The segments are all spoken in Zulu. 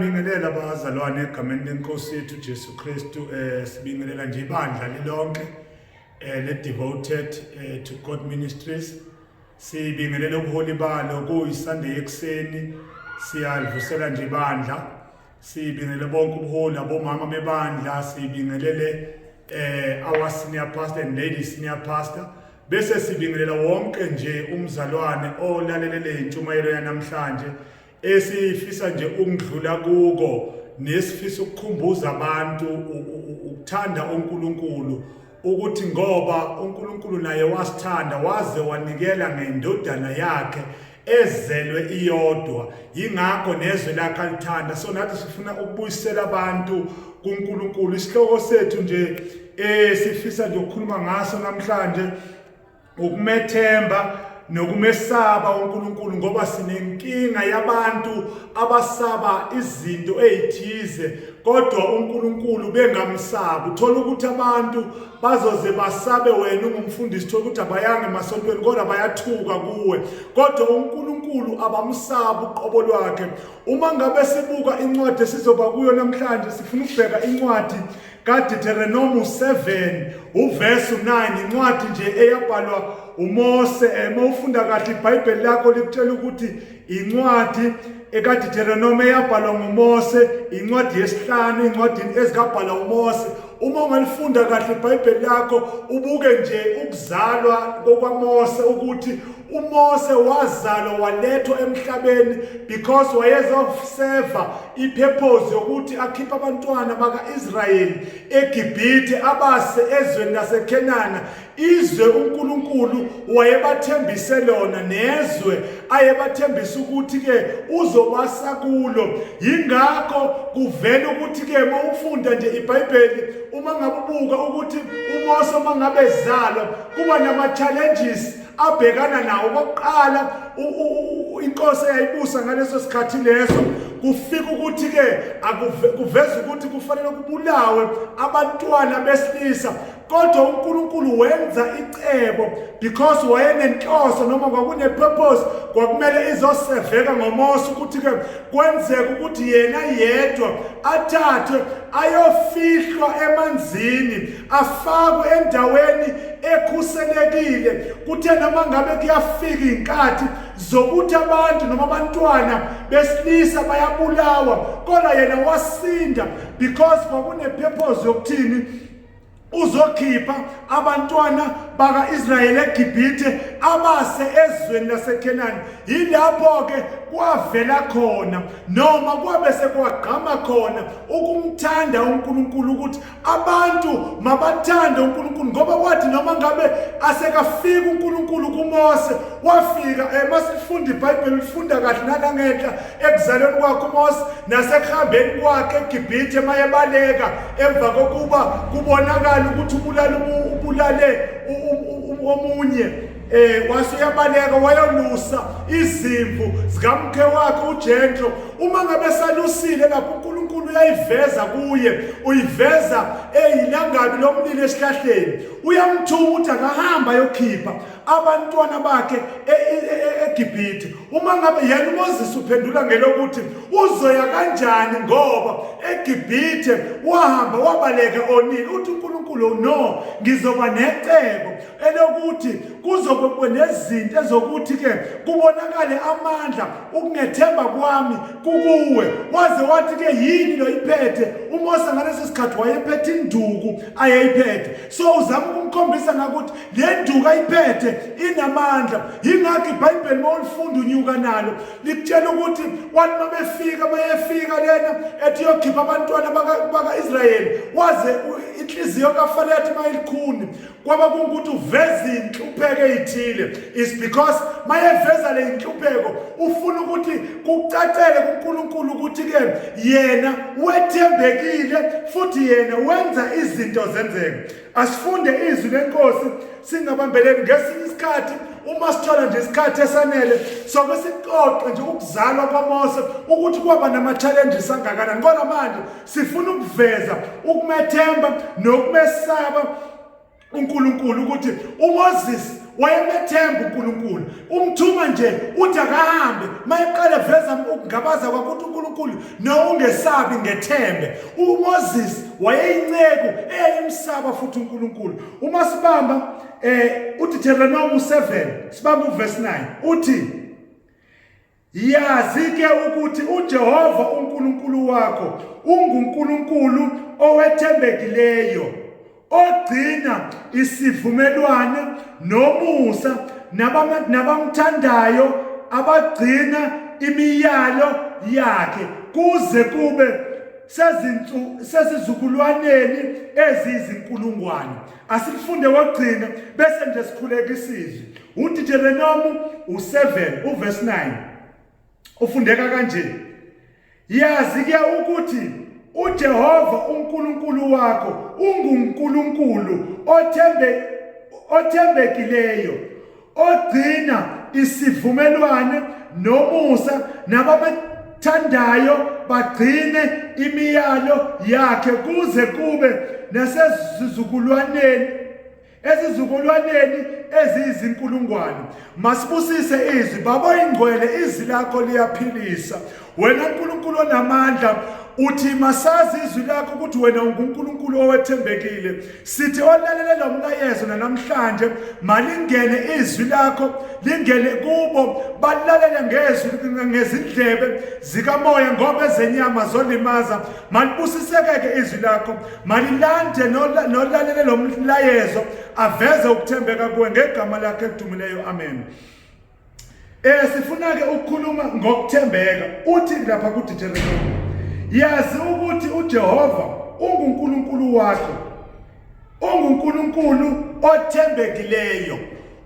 Siyanibingelela bazalwane egameni lenkosi yethu Jesu Kristu sibingelela nje ibandla lilonke le devoted to God Ministries sibingelela ubuholi balo kuyiSunday ekseni siyalivusela nje ibandla sibingelela bonke ubuholi abomama bebandla sibingelele our senior pastor and lady senior pastor bese sibingelela wonke nje umzalwane olalelele intshumayelo yanamhlanje esifisa nje ukudlula kuko nesifisa ukukhumbuza abantu ukuthanda uNkulunkulu ukuthi ngoba uNkulunkulu naye wasithanda waze wanikela ngendodana yakhe ezelwe iyodwa ingakho nezwe lakhe alithanda so nathi sifuna ukubuyisela abantu kuNkulunkulu isihloko sethu nje sifisa nje ukukhuluma ngaso namhlanje ukumethemba nokumesaba uNkulunkulu ngoba sinenkinga yabantu abasaba izinto ezithize kodwa uNkulunkulu bengamsabi uthola ukuthi abantu bazoze basabe wena ungumfundisi uthola ukuthi abayange emasontweni kodwa bayathuka kuwe kodwa uNkulunkulu abamsabi uqobo lwakhe uma ngabe sibuka incwadi sizoba kuyo namhlanje sifuna ukubheka incwadi kaDeuteronomy 7 uverse 9 incwadi nje eyabhalwa uMose mawufunda kahle iBhayibheli lakho likutshela ukuthi incwadi ekaDeuteronomy eyabhalwa nguMose incwadi yesihlanu incwadi ezikabhalwa uMose uma ungalifunda kahle iBhayibheli lakho ubuke nje ukuzalwa kokwaMose ukuthi uMose wazalwa walethwa emhlabeni because wayezobserva ipurpose yokuthi akhipha abantwana bakaIsrayeli eGibhithe abase ezweni laseKenana izwe uNkulunkulu wayebathembise lona nezwe ayebathembisa ukuthi ke uzobasa kulo yingakho kuvela ukuthi ke mawufunda nje iBhayibheli uma ngabubuka ukuthi uMose uma ngabe ezalwa kuba nama challenges abhekana nawo okokuqala inkosi eyayibusa ngaleso sikhathi leso kufika ukuthi ke akuveza ukuthi kufanele kubulawe abantwana besilisa kodwa uNkulunkulu wenza icebo because wayenenhloso noma kwakune purpose kwakumele izoseveka ngoMose ukuthi ke kwenzeke ukuthi yena yedwa athathwe ayofihlwa emanzini afakwe endaweni ekhuselekile kuthe noma ngabe kuyafika inkathi zokuthi abantu noma abantwana besilisa bayabulawa kodwa yena wasinda because kwakune purpose yokuthini uzokhipha abantwana bakaIsrayeli eGibhithe abase ezweni laseKenani yilapho ke kwavela khona noma kwabe sekwagqama khona ukumthanda uNkulunkulu ukuthi abantu mabathande uNkulunkulu ngoba kwathi noma ngabe asekafika uNkulunkulu kuMose wafika masifunda iBhayibheli lifunda kahle nalangenhla ekuzalweni kwakhe uMose nasekuhambeni kwakhe eGibhithe mayebaleka emva kokuba kubonakala ukuthi ubulale omunye wasuyabaleka wayolusa izimvu zikamke wakhe uJethro uma ngabe salusile lapho uNkulunkulu uyayiveza kuye uyiveza eyilangabi lomlilo esihlahleni uyamthuma ukuthi akahamba yokhipha abantwana bakhe eGibhithe uma ngabe yena uMoses uphendula ngelokuthi uzoya kanjani ngoba eGibhithe wahamba wabaleka onini uthi uNkulunkulu no ngizoba necebo elokuthi kuzobe nezinto ezokuthi ke kubonakale amandla ukungethemba kwami kukuwe waze wathi ke yini lo iphethe uMose ngaleso sikhathi wayephethe induku ayeyiphethe so uzama ukumkhombisa ngakuthi le nduku ayiphethe inamandla yingakho iBhayibheli mawulifunda unyuka nalo likutshela ukuthi wathi mayefika lena ethi yokhipha abantwana bakaIsrayeli waze inhliziyo kaFaro yathi mayilikhuni kwaba kungukuthi uveze inhlupheko ezithile is because mayeveza le inhlupheko ufuna ukuthi kucacele kuNkulunkulu ukuthi ke yena wethembekile futhi yena wenza izinto zenzeke asifunde izwi lenkosi singabambeleni ngesinye isikhathi uma sithola nje isikhathi esanele sobe sixoxe nje ukuzalwa kwaMose ukuthi kwaba nama challenges angakanani ngoba manje sifuna ukuveza ukumethemba nokumesaba uNkulunkulu ukuthi uMoses wayemethemba uNkulunkulu. Umthuma nje uthi akahambe, mayeqala veza ukungabaza kwakhe uthi uNkulunkulu no ungesabi ngethembe. uMoses wayeyinceku eyayimsaba futhi uNkulunkulu. Uma sibamba uDeuteronomy 7 sibamba uverse 9 uthi yazi ke ukuthi uJehova uNkulunkulu wakho unguNkulunkulu owethembekileyo, ogcina isivumelwano nomusa nabamthandayo, abagcina imiyalo yakhe kuze kube sezizukulwaneni ezizinkulungwane. Asifunde wagcina bese nje sikhuleka isizwe. uDeuteronomy 7 uverse 9 ufundeka kanje: yazi ke ukuthi uJehova uNkulunkulu wakho unguNkulunkulu othembekileyo, ogcina isivumelwano nomusa nabamthandayo, bagcine imiyalo yakhe kuze kube ezizukulwaneni ezizinkulungwane. Masibusise izwi, Baba ingcwele, izwi lakho liyaphilisa. Wena uNkulunkulu onamandla, uthi masazi izwi lakho ukuthi wena unguNkulunkulu owethembekile. Sithi olalele lo mlayezo namhlanje malingene izwi lakho, lingene kubo, balalele ngezindlebe zikamoya ngoba ezenyama zolimaza. Malibusiseke izwi lakho, malilande nolalele lo mlayezo aveze ukuthembeka kuwe ngegama lakhe elidumileyo. Amen. Sifuna ke ukukhuluma ngokuthembeka. Uthi lapha kuDeuteronomy, yazi ukuthi uJehova unguNkulunkulu wakho, unguNkulunkulu othembekileyo.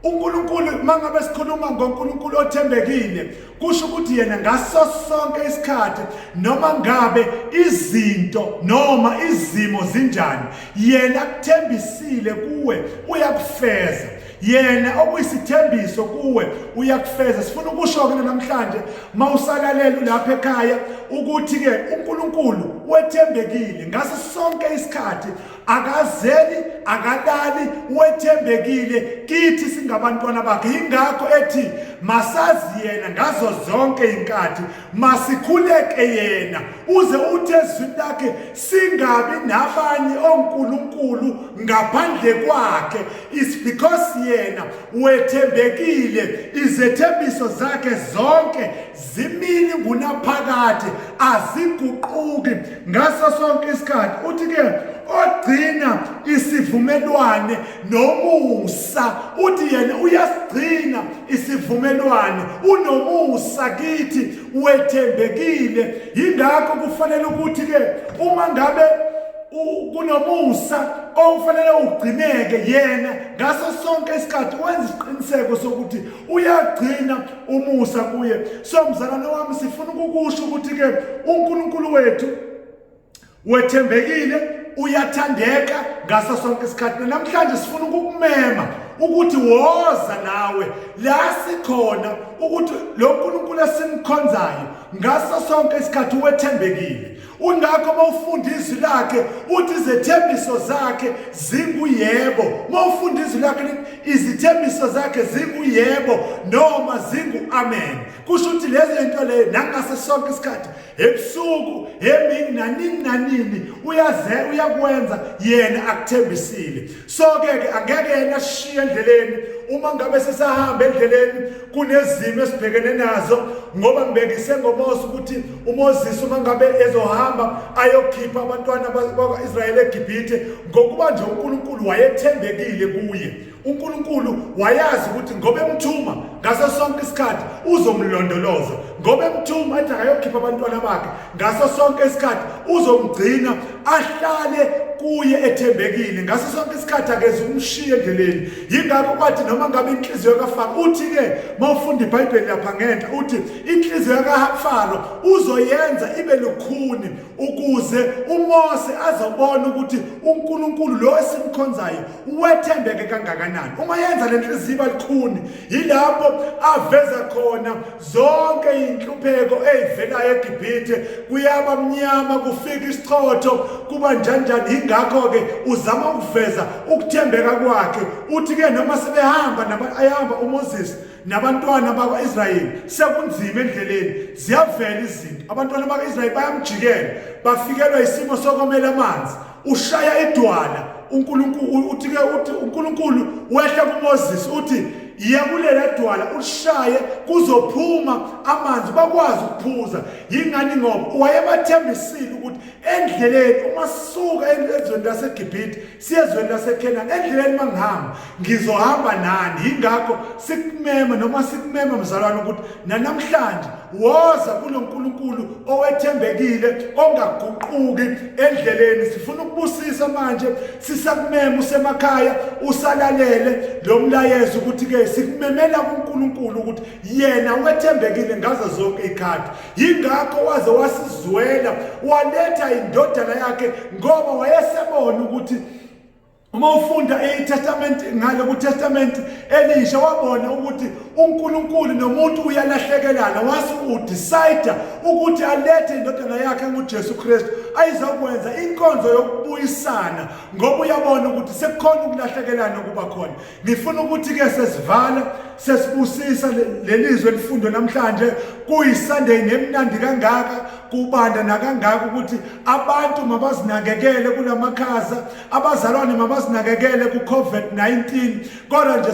uNkulunkulu mangabe sikhuluma ngoNkulunkulu othembekile, kusho ukuthi yena ngaso sonke isikhathi noma ngabe izinto noma izimo zinjani, yena kuthembisile kuwe uyakufeza. Yena okuyisithembiso kuwe uyakufeza. Sifuna ukusho ke namhlanje mawusalalela lapha ekhaya ukuthi ke uNkulunkulu wethembekile ngaso sonke isikhathi, akazeli akalali, wethembekile kithi singabantwana bakhe. Ingakho ethi masazi yena ngazo zonke inkathi, masikhuleke yena uze uthi ezwi lakhe singabi nabanye onkulunkulu ngaphandle kwakhe. It's because yena wethembekile, izethembiso zakhe zonke zimile ngunaphakade, aziguquki ngaso sonke isikhathi. Uthi ke ogcina isivumelwane nomusa, uthi yena uyasigcina isivumelwane, unomusa kithi, wethembekile. Yingakho kufanele ukuthi ke uma ngabe kunomusa ofanele ugcineke yena ngaso sonke isikhathi, wenza isiqiniseko sokuthi uyagcina umusa kuye. So mzalwane wami, sifuna ukukusho ukuthi ke uNkulunkulu wethu wethembekile, uyathandeka ngaso sonke isikhathi. Namhlanje sifuna ukukumema ukuthi woza nawe la sikhona, ukuthi lo uNkulunkulu esimkhonzayo ngaso sonke isikhathi wethembekile. Ungakho mawufunda izwi lakhe uthi izethembiso zakhe zinguyebo. Mawufunda izwi lakhe izithembiso zakhe zinguyebo noma zingu-amen. Kusho ukuthi lezi zinto le nangaso sonke isikhathi, ebusuku, emini nanini uyakwenza yena akuthembisile. So ke angeke yena sishiye endleleni. Uma ngabe sesahamba endleleni kunezimo esibhekene nazo, ngoba ngibekise ngoMoses ukuthi uMoses uma ngabe ezohamba ayokhipha abantwana bakwa-Israyeli eGibhithe, ngokuba nje uNkulunkulu wayethembekile kuye. uNkulunkulu wayazi ukuthi ngoba emthuma ngaso sonke isikhathi uzomlondoloza, ngoba emthuma athi ayokhipha abantwana bakhe ngaso sonke isikhathi uzomgcina ahlale kuye ethembekile ngaso sonke isikhathi, akeze umshiye endleleni. Yingakho kwathi noma ngabe inhliziyo kaFaro, uthi ke mawufunda iBhayibheli lapha ngenhla uthi inhliziyo kaFaro uzoyenza ibe lukhuni ukuze uMose azobona ukuthi uNkulunkulu lo esimkhonzayo wethembeke kangakanani. Uma yenza le nhliziyo iba lukhuni, yilapho aveza khona zonke inhlupheko ezivelayo eGibhithe, kuyaba mnyama, kufika isichotho, kuba njani. yingakho ke uzama ukuveza ukuthembeka kwakhe uthi ke noma ayahamba uMoses nabantwana bakwa-Israyeli sekunzima endleleni ziyavela izinto abantwana bakwa-Israyeli bayamjikela bafikelwa isimo sokomela amanzi ushaya idwala uNkulunkulu wehla kuMoses uthi yakulela dwala ulishaye kuzophuma amanzi bakwazi ukuphuza yingani ngoba wayebathembisile ukuthi endleleni uma sisuka ezweni laseGibhithe siyezweni laseKhenani endleleni mangihamba ngizohamba nani yingakho sikumema mzalwane ukuthi namhlanje woza kuloNkulunkulu owethembekile ongaguquki endleleni sifuna ukubusisa manje sisakumema usemakhaya usalalele lo mlayezo ukuthi ke sikumemela kuNkulunkulu ukuthi yena wethembekile ngazo zonke izikhathi yingakho waze wasizwela waletha indodana yakhe ngoba wayesebona ukuthi uma ufunda iTestament ngale kuTestament elisha wabona ukuthi uNkulunkulu nomuntu uyalahlekelana wase udecide ukuthi alethe indodana yakhe nguJesu Kristu ayizokwenza inkonzo yokubuyisana ngoba uyabona ukuthi sekukhona ukulahlekelana kuba khona ngifuna ukuthi ke sesivala sesibusisa lelizwe lifundo namhlanje kuyiSunday nemnandi kangaka kubanda nakangaka ukuthi abantu mabazinakekele kulamakhaza abazalwane mabazinakekele kuCovid-19 kodwa nje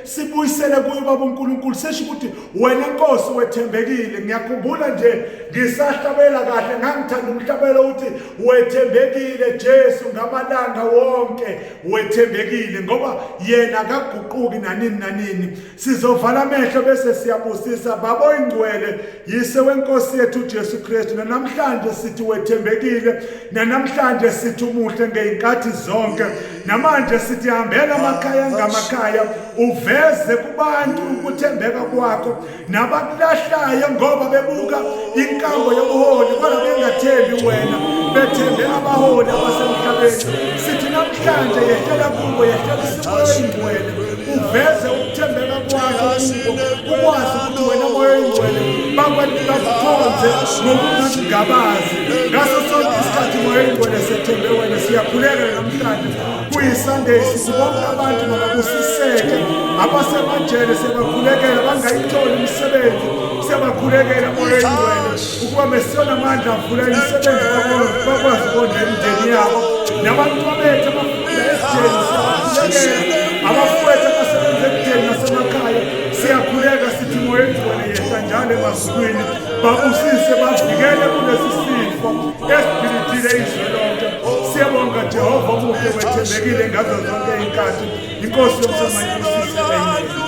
sibuyisele kuye baba uNkulunkulu sesho ukuthi wena Nkosi wethembekile ngiyakhumbula nje ngisahlabela kahle ngangithanda umhlabelo uthi wethembekile Jesu ngamalanga wonke wethembekile ngoba yena akaguquki nanini sizovala amehlo bese siyabusisa babo ingcwele yise wenkosi yethu Jesu Kristu namhlanje sithi wethembekile namhlanje sithi umuhle ngeinkathi zonke namanje sithi hambela amakhaya ngamakhaya uveze kubantu ukuthembeka kwakho nabakulahlayo ngoba bebuka inkambo yobuholi kodwa bengathembi wena bethembe abaholi abasemhlabeni sithi namhlanje yehlela kubo yehlela isimoya ingcwele uveze ukuthembeka kwakho ukwazi ukuthi wena moya ingcwele bakuthonze ngokungabazi ngaso sonke isikhathi moya ingcwele sethembe wena siyakhuleka namhlanje kuyiSunday sibonke abantu mababusiseke abasemajele sebakhulekela bangayitholi imisebenzi sebakhulekela moya ingcwele ukuba mesiyona amandla avula imisebenzi bakwazi ukondla imindeni yabo nabantu bethu abafunda esijeni siyakhulekela abafowethu abasebenza ekudeni nasemakhaya siyakhuleka sithi moya ingcwele yehla njalo emazulwini babusise bavikele kulesi sifo esibhilithile izwe lonke siyabonga Jehova umuhle wethembekile ngazo zonke izikhathi inkosi yomsamayi ibusise. Amen.